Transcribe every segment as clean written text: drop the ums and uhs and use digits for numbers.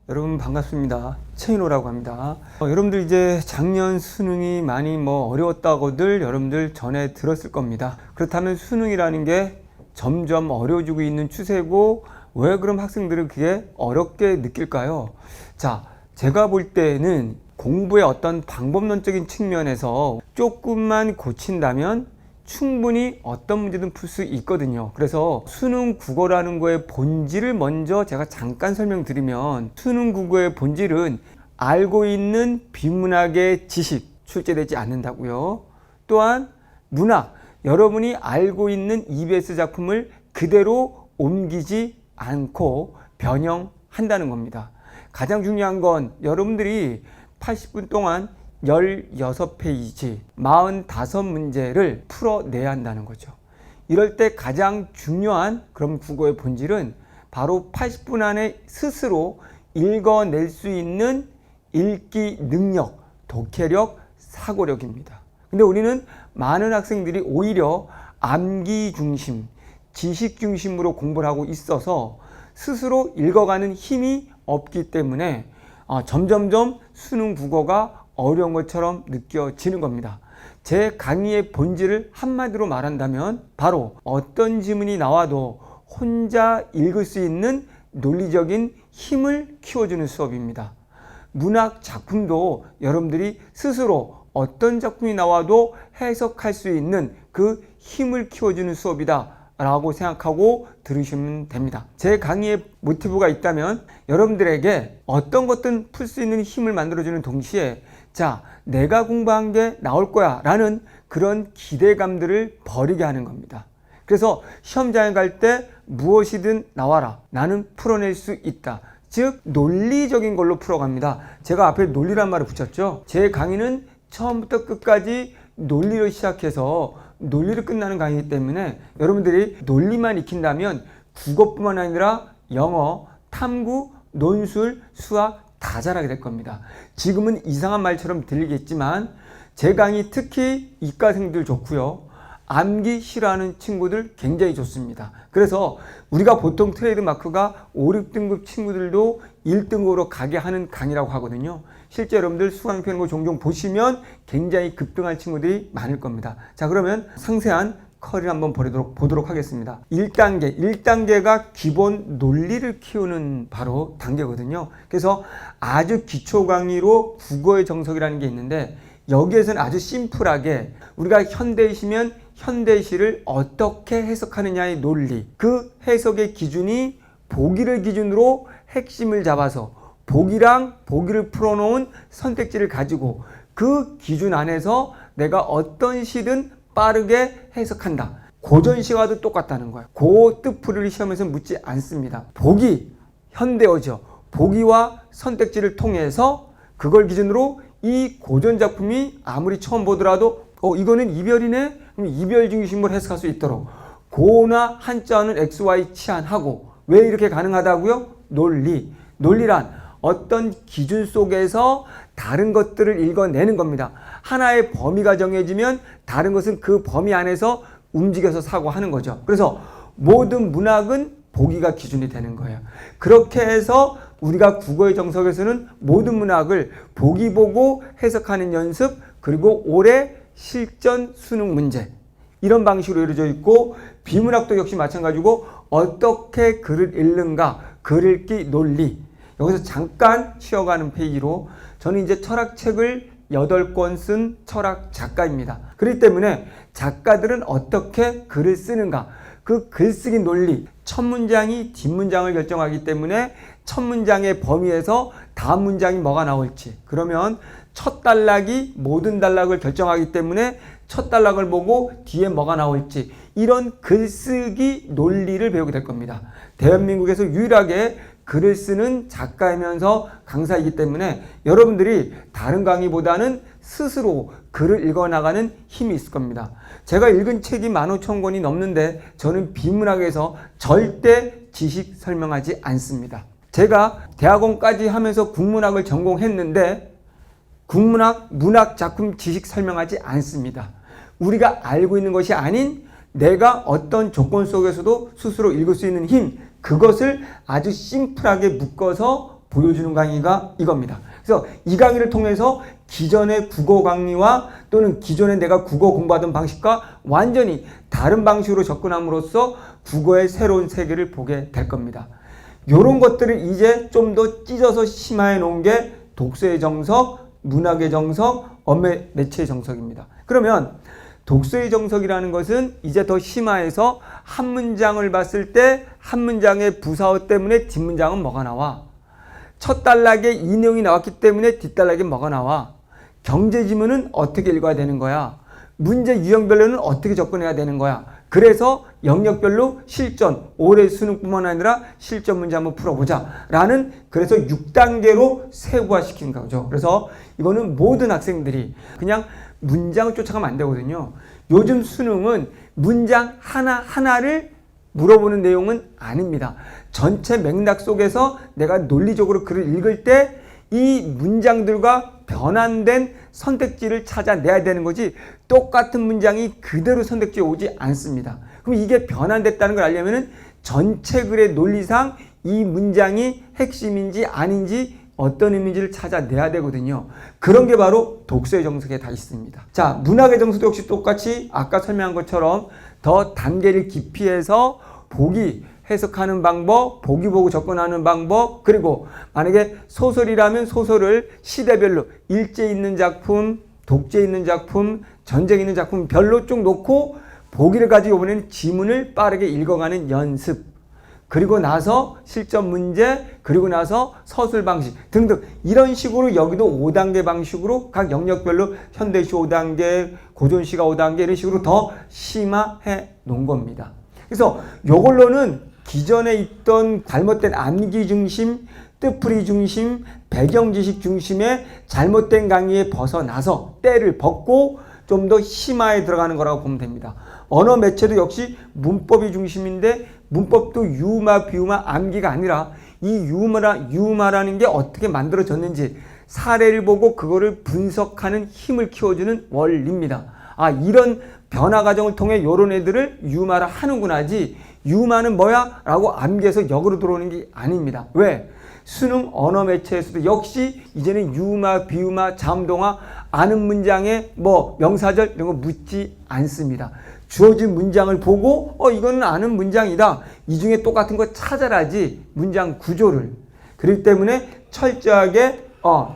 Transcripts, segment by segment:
여러분 반갑습니다. 최인호라고 합니다. 여러분들 이제 작년 수능이 많이 어려웠다고들 여러분들 전에 들었을 겁니다. 그렇다면 수능이라는 게 점점 어려워지고 있는 추세고, 왜 그럼 학생들은 그게 어렵게 느낄까요? 자, 제가 볼 때는 공부의 어떤 방법론적인 측면에서 조금만 고친다면 충분히 어떤 문제든 풀 수 있거든요. 그래서 수능 국어라는 거의 본질을 먼저 제가 잠깐 설명드리면, 수능 국어의 본질은 알고 있는 비문학의 지식 출제되지 않는다고요. 또한 문학, 여러분이 알고 있는 EBS 작품을 그대로 옮기지 않고 변형한다는 겁니다. 가장 중요한 건 여러분들이 80분 동안 16페이지 45문제를 풀어내야 한다는 거죠. 이럴 때 가장 중요한 그럼 국어의 본질은 바로 80분 안에 스스로 읽어낼 수 있는 읽기 능력, 독해력, 사고력입니다. 근데 우리는 많은 학생들이 오히려 암기 중심, 지식 중심으로 공부를 하고 있어서 스스로 읽어가는 힘이 없기 때문에 점점점 수능 국어가 어려운 것처럼 느껴지는 겁니다. 제 강의의 본질을 한마디로 말한다면 바로 어떤 지문이 나와도 혼자 읽을 수 있는 논리적인 힘을 키워주는 수업입니다. 문학 작품도 여러분들이 스스로 어떤 작품이 나와도 해석할 수 있는 그 힘을 키워주는 수업이다 라고 생각하고 들으시면 됩니다. 제 강의에 모티브가 있다면 여러분들에게 어떤 것든 풀 수 있는 힘을 만들어주는 동시에, 자, 내가 공부한 게 나올 거야 라는 그런 기대감들을 버리게 하는 겁니다. 그래서 시험장에 갈 때 무엇이든 나와라, 나는 풀어낼 수 있다, 즉 논리적인 걸로 풀어갑니다. 제가 앞에 논리란 말을 붙였죠. 제 강의는 처음부터 끝까지 논리로 시작해서 논리로 끝나는 강의이기 때문에 여러분들이 논리만 익힌다면 국어뿐만 아니라 영어, 탐구, 논술, 수학 다 잘하게 될 겁니다. 지금은 이상한 말처럼 들리겠지만 제 강의 특히 이과생들 좋고요, 암기 싫어하는 친구들 굉장히 좋습니다. 그래서 우리가 보통 트레이드 마크가 5, 6등급 친구들도 1등급으로 가게 하는 강의라고 하거든요. 실제 여러분들 수강 펴는 거 종종 보시면 굉장히 급등한 친구들이 많을 겁니다. 자, 그러면 상세한 커리를 한번 보도록 하겠습니다. 1단계가 기본 논리를 키우는 바로 단계거든요. 그래서 아주 기초 강의로 국어의 정석이라는 게 있는데, 여기에서는 아주 심플하게 우리가 현대시면 현대시를 어떻게 해석하느냐의 논리, 그 해석의 기준이 보기를 기준으로 핵심을 잡아서 보기랑 보기를 풀어놓은 선택지를 가지고 그 기준 안에서 내가 어떤 시든 빠르게 해석한다. 고전시와도 똑같다는 거예요. 그 뜻풀이를 시험에서 묻지 않습니다. 보기, 현대어죠. 보기와 선택지를 통해서 그걸 기준으로 이 고전 작품이 아무리 처음 보더라도 이거는 이별이네? 그럼 이별 중심으로 해석할 수 있도록 고나 한자어는 XY 치환하고, 왜 이렇게 가능하다고요? 논리란 어떤 기준 속에서 다른 것들을 읽어내는 겁니다. 하나의 범위가 정해지면 다른 것은 그 범위 안에서 움직여서 사고하는 거죠. 그래서 모든 문학은 보기가 기준이 되는 거예요. 그렇게 해서 우리가 국어의 정석에서는 모든 문학을 보기 보고 해석하는 연습, 그리고 올해 실전 수능 문제, 이런 방식으로 이루어져 있고, 비문학도 역시 마찬가지고 어떻게 글을 읽는가, 글 읽기 논리. 여기서 잠깐 쉬어가는 페이지로, 저는 이제 철학책을 8권 쓴 철학 작가입니다. 그렇기 때문에 작가들은 어떻게 글을 쓰는가, 그 글쓰기 논리, 첫 문장이 뒷문장을 결정하기 때문에 첫 문장의 범위에서 다음 문장이 뭐가 나올지, 그러면 첫 단락이 모든 단락을 결정하기 때문에 첫 단락을 보고 뒤에 뭐가 나올지, 이런 글쓰기 논리를 배우게 될 겁니다. 대한민국에서 유일하게 글을 쓰는 작가이면서 강사이기 때문에 여러분들이 다른 강의보다는 스스로 글을 읽어나가는 힘이 있을 겁니다. 제가 읽은 책이 15,000권이 넘는데 저는 비문학에서 절대 지식 설명하지 않습니다. 제가 대학원까지 하면서 국문학을 전공했는데 국문학, 문학 작품 지식 설명하지 않습니다. 우리가 알고 있는 것이 아닌 내가 어떤 조건 속에서도 스스로 읽을 수 있는 힘, 그것을 아주 심플하게 묶어서 보여주는 강의가 이겁니다. 그래서 이 강의를 통해서 기존의 국어 강의와 또는 기존에 내가 국어 공부하던 방식과 완전히 다른 방식으로 접근함으로써 국어의 새로운 세계를 보게 될 겁니다. 이런 것들을 이제 좀 더 찢어서 심화해 놓은 게 독서의 정석, 문학의 정석, 언어 매체의 정석입니다. 그러면 독서의 정석이라는 것은 이제 더 심화해서 한 문장을 봤을 때 한 문장의 부사어 때문에 뒷문장은 뭐가 나와? 첫 단락에 이 내용이 나왔기 때문에 뒷단락에 뭐가 나와? 경제지문은 어떻게 읽어야 되는 거야? 문제 유형별로는 어떻게 접근해야 되는 거야? 그래서 영역별로 실전, 올해 수능뿐만 아니라 실전 문제 한번 풀어보자 라는, 그래서 6단계로 세부화시킨 거죠. 그래서 이거는 모든 학생들이 그냥 문장을 쫓아가면 안 되거든요. 요즘 수능은 문장 하나하나를 물어보는 내용은 아닙니다. 전체 맥락 속에서 내가 논리적으로 글을 읽을 때 이 문장들과 변환된 선택지를 찾아내야 되는 거지, 똑같은 문장이 그대로 선택지에 오지 않습니다. 그럼 이게 변환됐다는 걸 알려면은 전체 글의 논리상 이 문장이 핵심인지 아닌지 어떤 의미인지를 찾아내야 되거든요. 그런 게 바로 독서의 정석에 다 있습니다. 자, 문학의 정석도 역시 똑같이 아까 설명한 것처럼 더 단계를 깊이해서 보기, 해석하는 방법, 보기 보고 접근하는 방법, 그리고 만약에 소설이라면 소설을 시대별로 일제 있는 작품, 독재 있는 작품, 전쟁 있는 작품 별로 쭉 놓고 보기를 가지고 이번에는 지문을 빠르게 읽어가는 연습, 그리고 나서 실전 문제, 그리고 나서 서술 방식 등등, 이런 식으로 여기도 5단계 방식으로 각 영역별로 현대시 5단계, 고전시가 5단계 이런 식으로 더 심화해 놓은 겁니다. 그래서 이걸로는 기존에 있던 잘못된 암기 중심, 뜻풀이 중심, 배경 지식 중심의 잘못된 강의에 벗어나서 때를 벗고 좀 더 심화에 들어가는 거라고 보면 됩니다. 언어 매체도 역시 문법이 중심인데 문법도 유마, 비유마, 암기가 아니라 이 유마라는 게 어떻게 만들어졌는지 사례를 보고 그거를 분석하는 힘을 키워주는 원리입니다. 아, 이런 변화 과정을 통해 이런 애들을 유마라 하는구나지, 유마는 뭐야? 라고 암기해서 역으로 들어오는 게 아닙니다. 왜? 수능 언어 매체에서도 역시 이제는 유마, 비유마, 잠동화, 아는 문장에 뭐 명사절 이런 거 묻지 않습니다. 주어진 문장을 보고 이거는 아는 문장이다, 이 중에 똑같은 거 찾아라지 문장 구조를. 그렇기 때문에 철저하게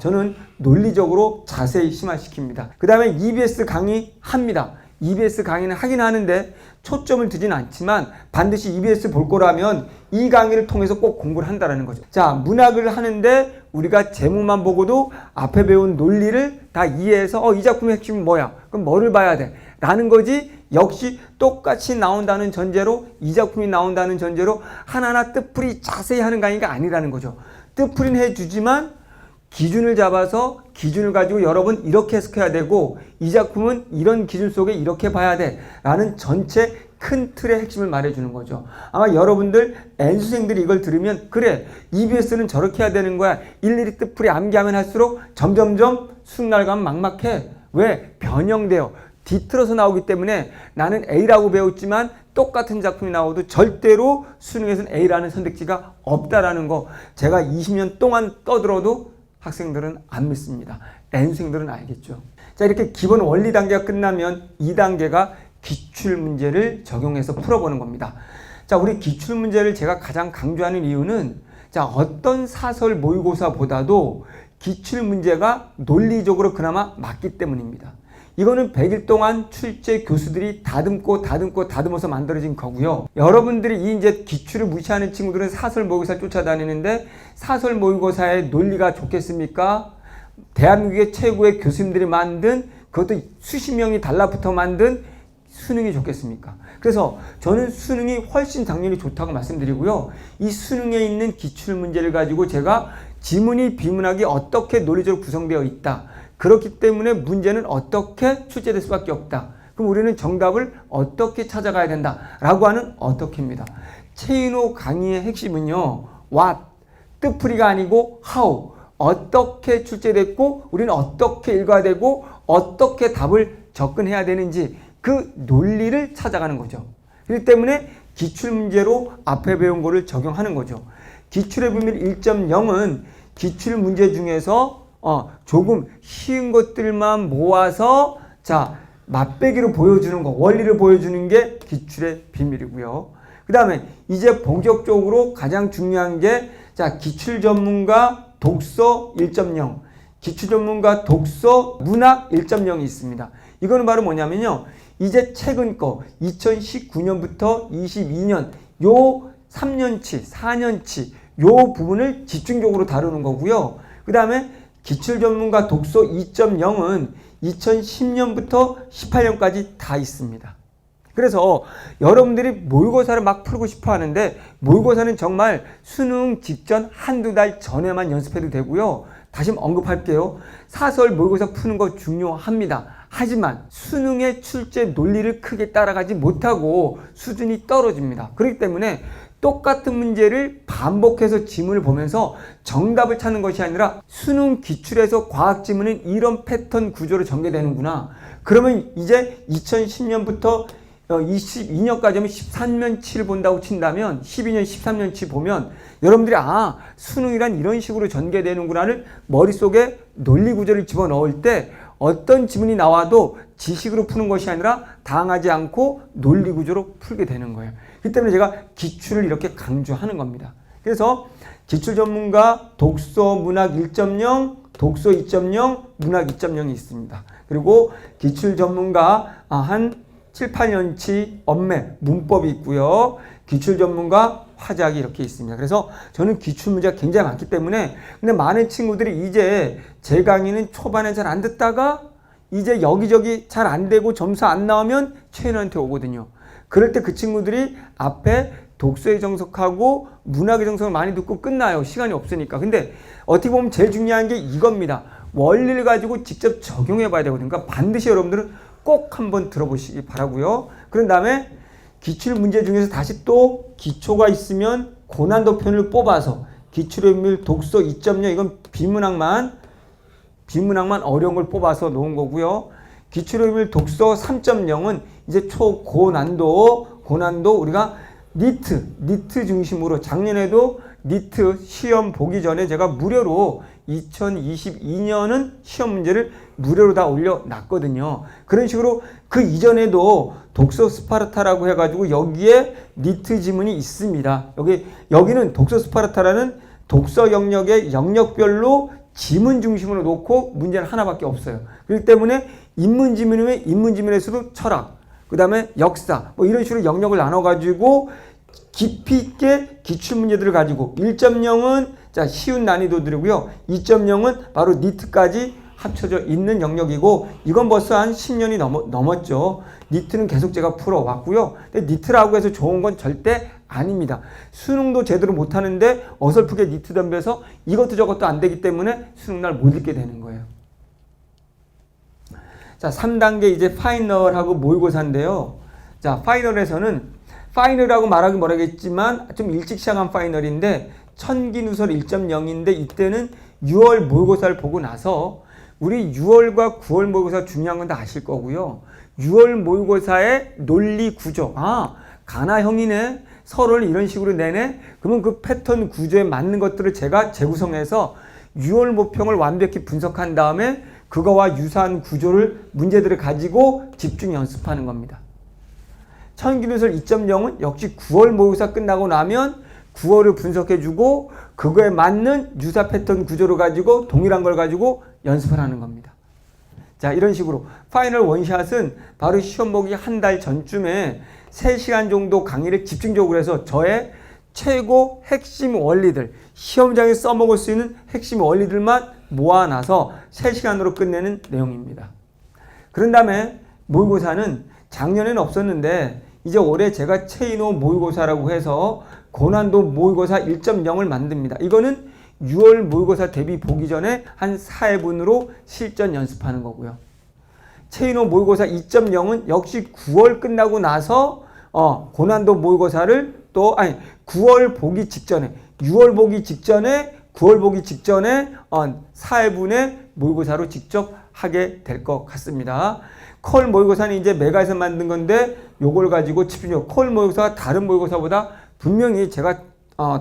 저는 논리적으로 자세히 심화시킵니다. 그 다음에 EBS 강의 합니다. EBS 강의는 하긴 하는데 초점을 두진 않지만 반드시 EBS 볼 거라면 이 강의를 통해서 꼭 공부를 한다는 거죠. 자, 문학을 하는데 우리가 제목만 보고도 앞에 배운 논리를 다 이해해서 이 작품의 핵심은 뭐야? 그럼 뭐를 봐야 돼? 라는 거지. 역시 똑같이 나온다는 전제로, 이 작품이 나온다는 전제로 하나하나 뜻풀이 자세히 하는 강의가 아니라는 거죠. 뜻풀이는 해주지만 기준을 잡아서 기준을 가지고 여러분 이렇게 해석해야 되고 이 작품은 이런 기준 속에 이렇게 봐야 돼 라는 전체 큰 틀의 핵심을 말해주는 거죠. 아마 여러분들 N수생들이 이걸 들으면 그래, EBS는 저렇게 해야 되는 거야, 일일이 뜻풀이 암기하면 할수록 점점점 수능 가면 막막해. 왜? 변형돼요. 뒤틀어서 나오기 때문에 나는 A라고 배웠지만 똑같은 작품이 나와도 절대로 수능에서는 A라는 선택지가 없다라는 거 제가 20년 동안 떠들어도 학생들은 안 믿습니다. N생들은 알겠죠. 자, 이렇게 기본 원리 단계가 끝나면 2단계가 기출문제를 적용해서 풀어보는 겁니다. 자, 우리 기출문제를 제가 가장 강조하는 이유는 자, 어떤 사설 모의고사보다도 기출문제가 논리적으로 그나마 맞기 때문입니다. 이거는 100일 동안 출제 교수들이 다듬어서 만들어진 거고요. 여러분들이 이 이제 기출을 무시하는 친구들은 사설 모의고사 쫓아다니는데 사설 모의고사의 논리가 좋겠습니까? 대한민국의 최고의 교수님들이 만든, 그것도 수십 명이 달라붙어 만든 수능이 좋겠습니까? 그래서 저는 수능이 훨씬 당연히 좋다고 말씀드리고요. 이 수능에 있는 기출문제를 가지고 제가 지문이 비문학이 어떻게 논리적으로 구성되어 있다, 그렇기 때문에 문제는 어떻게 출제될 수밖에 없다, 그럼 우리는 정답을 어떻게 찾아가야 된다 라고 하는 어떻게입니다. 최인호 강의의 핵심은요, what, 뜻풀이가 아니고 how, 어떻게 출제됐고 우리는 어떻게 읽어야 되고 어떻게 답을 접근해야 되는지 그 논리를 찾아가는 거죠. 그렇기 때문에 기출문제로 앞에 배운 거를 적용하는 거죠. 기출의 비밀 1.0은 기출 문제 중에서 조금 쉬운 것들만 모아서 자 맛배기로 보여주는 거, 원리를 보여주는 게 기출의 비밀이고요. 그 다음에 이제 본격적으로 가장 중요한 게 자 기출 전문가 독서 1.0, 기출 전문가 독서 문학 1.0이 있습니다. 이거는 바로 뭐냐면요. 이제 최근 거 2019년부터 22년 요 3년치, 4년치 요 부분을 집중적으로 다루는 거고요. 그 다음에 기출 전문가 독서 2.0은 2010년부터 18년까지 다 있습니다. 그래서 여러분들이 모의고사를 막 풀고 싶어 하는데 모의고사는 정말 수능 직전 한두 달 전에만 연습해도 되고요. 다시 언급할게요. 사설 모의고사 푸는 거 중요합니다. 하지만 수능의 출제 논리를 크게 따라가지 못하고 수준이 떨어집니다. 그렇기 때문에 똑같은 문제를 반복해서 지문을 보면서 정답을 찾는 것이 아니라 수능 기출에서 과학 지문은 이런 패턴 구조로 전개되는구나. 그러면 이제 2010년부터 22년까지 하면 13년치를 본다고 친다면 12년, 13년치 보면 여러분들이 수능이란 이런 식으로 전개되는구나를 머릿속에 논리 구조를 집어넣을 때 어떤 지문이 나와도 지식으로 푸는 것이 아니라 당하지 않고 논리 구조로 풀게 되는 거예요. 그렇기 때문에 제가 기출을 이렇게 강조하는 겁니다. 그래서 기출 전문가 독서 문학 1.0, 독서 2.0, 문학 2.0이 있습니다. 그리고 기출 전문가 한 7, 8년치 엄매, 문법이 있고요. 기출 전문가 화작이 이렇게 있습니다. 그래서 저는 기출 문제가 굉장히 많기 때문에 근데 많은 친구들이 이제 제 강의는 초반에 잘 안 듣다가 이제 여기저기 잘 안 되고 점수 안 나오면 최인호한테 오거든요. 그럴 때 그 친구들이 앞에 독서에 정석하고 문학의 정석을 많이 듣고 끝나요. 시간이 없으니까. 근데 어떻게 보면 제일 중요한 게 이겁니다. 원리를 가지고 직접 적용해 봐야 되거든요. 그러니까 반드시 여러분들은 꼭 한번 들어보시기 바라고요. 그런 다음에 기출 문제 중에서 다시 또 기초가 있으면 고난도 편을 뽑아서 기출의 비밀 독서 2.0 이건 비문학만 어려운 걸 뽑아서 놓은 거고요. 기출의 비밀 독서 3.0은 이제 초고난도 우리가 니트 중심으로 작년에도 니트 시험 보기 전에 제가 무료로 2022년은 시험 문제를 무료로 다 올려놨거든요. 그런 식으로 그 이전에도 독서 스파르타라고 해가지고 여기에 니트 지문이 있습니다. 여기는 독서 스파르타라는 독서 영역의 영역별로 지문 중심으로 놓고 문제는 하나밖에 없어요. 그렇기 때문에 인문지문이면 인문지문에서도 철학, 그 다음에 역사 뭐 이런 식으로 영역을 나눠가지고 깊이 있게 기출문제들을 가지고 1.0은 자 쉬운 난이도들이고요. 2.0은 바로 니트까지 합쳐져 있는 영역이고 이건 벌써 한 10년이 넘었죠. 니트는 계속 제가 풀어왔고요. 근데 니트라고 해서 좋은 건 절대 아닙니다. 수능도 제대로 못하는데 어설프게 니트 덤벼서 이것도 저것도 안 되기 때문에 수능날 못 읽게 되는 거예요. 자 3단계 이제 파이널하고 모의고사인데요. 자 파이널이라고 말하기 뭐라겠지만 좀 일찍 시작한 파이널인데 천기누설 1.0인데 이때는 6월 모의고사를 보고 나서 우리 6월과 9월 모의고사 중요한 건 다 아실 거고요. 6월 모의고사의 논리 구조 가나형이네 서로를 이런 식으로 내네 그러면 그 패턴 구조에 맞는 것들을 제가 재구성해서 6월 모평을 완벽히 분석한 다음에 그거와 유사한 구조를 문제들을 가지고 집중 연습하는 겁니다. 천기누설 2.0은 역시 9월 모의고사 끝나고 나면 9월을 분석해주고 그거에 맞는 유사 패턴 구조를 가지고 동일한 걸 가지고 연습을 하는 겁니다. 자 이런 식으로 파이널 원샷은 바로 시험 보기 한 달 전쯤에 3시간 정도 강의를 집중적으로 해서 저의 최고 핵심 원리들 시험장에 써먹을 수 있는 핵심 원리들만 모아놔서 3시간으로 끝내는 내용입니다. 그런 다음에 모의고사는 작년에는 없었는데 이제 올해 제가 최인호 모의고사라고 해서 고난도 모의고사 1.0을 만듭니다. 이거는 6월 모의고사 대비 보기 전에 한 4회분으로 실전 연습하는 거고요. 최인호 모의고사 2.0은 역시 9월 끝나고 나서 고난도 모의고사를 9월 보기 직전에 6월 보기 직전에 9월 보기 직전에 4회분의 모의고사로 직접 하게 될 것 같습니다. 콜 모의고사는 이제 메가에서 만든 건데 요걸 가지고 집중적으로 콜 모의고사가 다른 모의고사보다 분명히 제가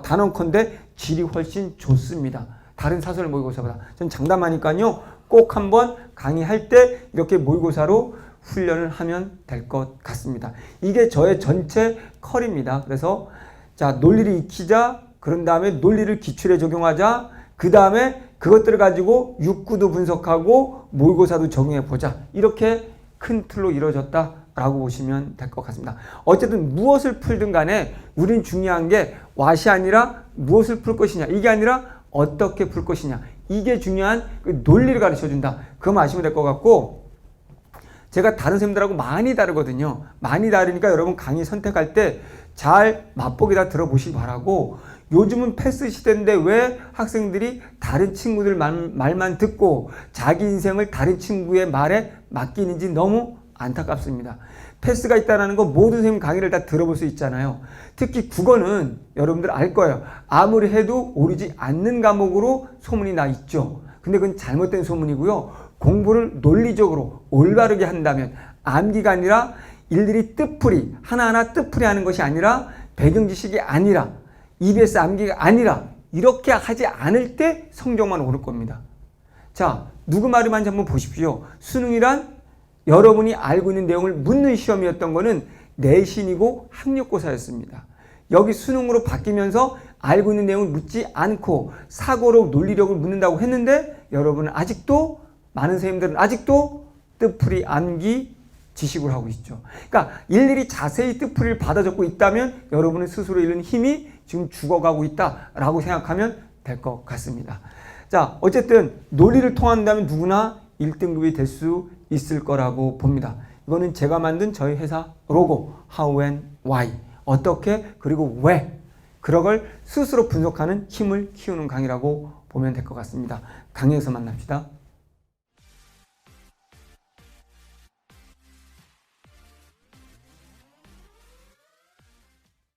단언컨대 질이 훨씬 좋습니다. 다른 사설 모의고사보다. 전 장담하니까요. 꼭 한번 강의할 때 이렇게 모의고사로 훈련을 하면 될 것 같습니다. 이게 저의 전체 컬입니다. 그래서 자, 논리를 익히자. 그런 다음에 논리를 기출에 적용하자. 그 다음에 그것들을 가지고 육구도 분석하고 모의고사도 적용해 보자. 이렇게 큰 틀로 이루어졌다라고 보시면 될 것 같습니다. 어쨌든 무엇을 풀든 간에 우린 중요한 게 what이 아니라 무엇을 풀 것이냐. 이게 아니라 어떻게 풀 것이냐. 이게 중요한 그 논리를 가르쳐준다. 그거 아시면 될 것 같고, 제가 다른 선생님들하고 많이 다르거든요. 많이 다르니까 여러분 강의 선택할 때 잘 맛보기다 들어보시기 바라고, 요즘은 패스 시대인데 왜 학생들이 다른 친구들 말만 듣고 자기 인생을 다른 친구의 말에 맡기는지 너무 안타깝습니다. 패스가 있다는 거 모든 선생님 강의를 다 들어볼 수 있잖아요. 특히 국어는 여러분들 알 거예요. 아무리 해도 오르지 않는 과목으로 소문이 나 있죠. 근데 그건 잘못된 소문이고요. 공부를 논리적으로 올바르게 한다면, 암기가 아니라 일일이 뜻풀이 하나하나 뜻풀이 하는 것이 아니라, 배경 지식이 아니라, EBS 암기가 아니라, 이렇게 하지 않을 때 성적만 오를 겁니다. 자, 누구 말이만지 한번 보십시오. 수능이란 여러분이 알고 있는 내용을 묻는 시험이었던 거는 내신이고 학력고사였습니다. 여기 수능으로 바뀌면서 알고 있는 내용을 묻지 않고 사고력, 논리력을 묻는다고 했는데, 여러분은 아직도, 많은 선생님들은 아직도 뜻풀이 암기 지식을 하고 있죠. 그러니까 일일이 자세히 뜻풀이를 받아 적고 있다면 여러분은 스스로 잃는 힘이 지금 죽어가고 있다라고 생각하면 될 것 같습니다. 자, 어쨌든 논리를 통한다면 누구나 1등급이 될 수 있을 거라고 봅니다. 이거는 제가 만든 저희 회사 로고, how and why, 어떻게 그리고 왜, 그런 걸 스스로 분석하는 힘을 키우는 강의라고 보면 될 것 같습니다. 강의에서 만납시다.